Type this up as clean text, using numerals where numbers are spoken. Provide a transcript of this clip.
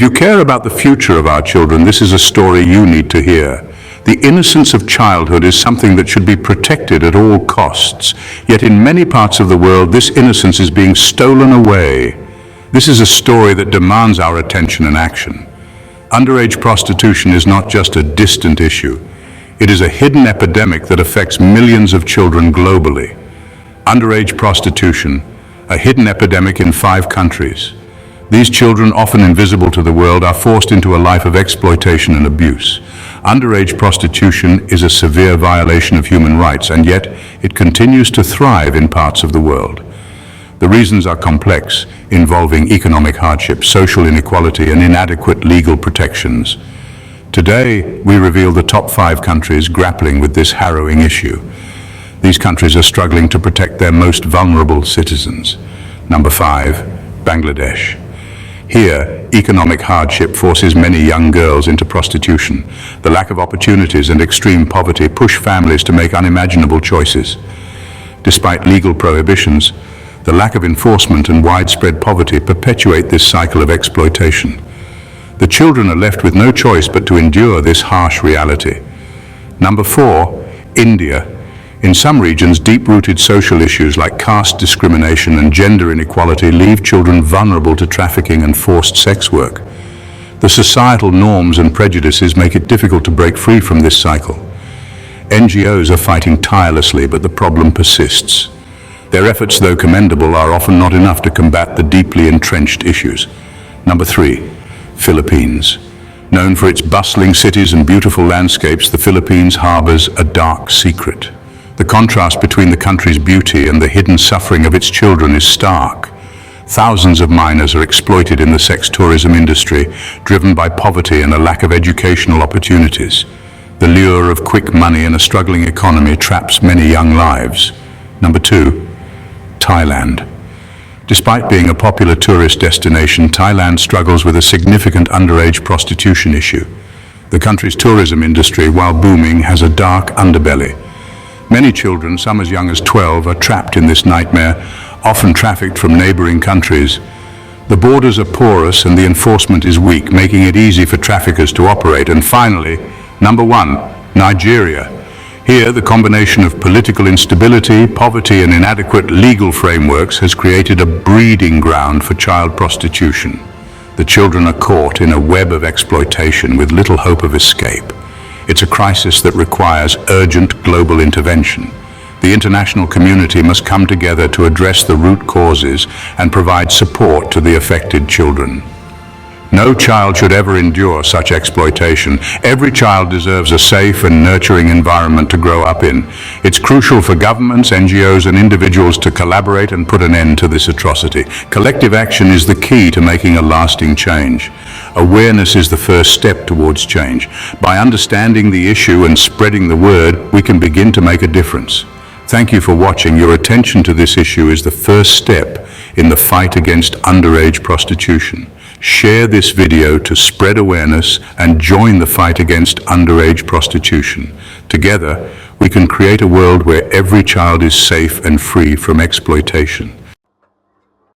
you care about the future of our children, this is a story you need to hear. The innocence of childhood is something that should be protected at all costs. Yet in many parts of the world, this innocence is being stolen away. This is a story that demands our attention and action. Underage prostitution is not just a distant issue. It is a hidden epidemic that affects millions of children globally. Underage prostitution, a hidden epidemic in 5 countries. These children, often invisible to the world, are forced into a life of exploitation and abuse. Underage prostitution is a severe violation of human rights, and yet it continues to thrive in parts of the world. The reasons are complex, involving economic hardship, social inequality, and inadequate legal protections. Today, we reveal the top 5 countries grappling with this harrowing issue. These countries are struggling to protect their most vulnerable citizens. Number 5, Bangladesh. Here, economic hardship forces many young girls into prostitution. The lack of opportunities and extreme poverty push families to make unimaginable choices. Despite legal prohibitions, the lack of enforcement and widespread poverty perpetuate this cycle of exploitation. The children are left with no choice but to endure this harsh reality. Number 4, India. In some regions, deep-rooted social issues like caste discrimination and gender inequality leave children vulnerable to trafficking and forced sex work. The societal norms and prejudices make it difficult to break free from this cycle. NGOs are fighting tirelessly, but the problem persists. Their efforts, though commendable, are often not enough to combat the deeply entrenched issues. Number 3, Philippines. Known for its bustling cities and beautiful landscapes, the Philippines harbors a dark secret. The contrast between the country's beauty and the hidden suffering of its children is stark. Thousands of minors are exploited in the sex tourism industry, driven by poverty and a lack of educational opportunities. The lure of quick money and a struggling economy traps many young lives. Number 2, Thailand. Despite being a popular tourist destination, Thailand struggles with a significant underage prostitution issue. The country's tourism industry, while booming, has a dark underbelly. Many children, some as young as 12, are trapped in this nightmare, often trafficked from neighboring countries. The borders are porous and the enforcement is weak, making it easy for traffickers to operate. And finally, number 1, Nigeria. Here, the combination of political instability, poverty, and inadequate legal frameworks has created a breeding ground for child prostitution. The children are caught in a web of exploitation with little hope of escape. It's a crisis that requires urgent global intervention. The international community must come together to address the root causes and provide support to the affected children. No child should ever endure such exploitation. Every child deserves a safe and nurturing environment to grow up in. It's crucial for governments, NGOs, and individuals to collaborate and put an end to this atrocity. Collective action is the key to making a lasting change. Awareness is the first step towards change. By understanding the issue and spreading the word, we can begin to make a difference. Thank you for watching. Your attention to this issue is the first step in the fight against underage prostitution. Share this video to spread awareness and join the fight against underage prostitution. Together, we can create a world where every child is safe and free from exploitation.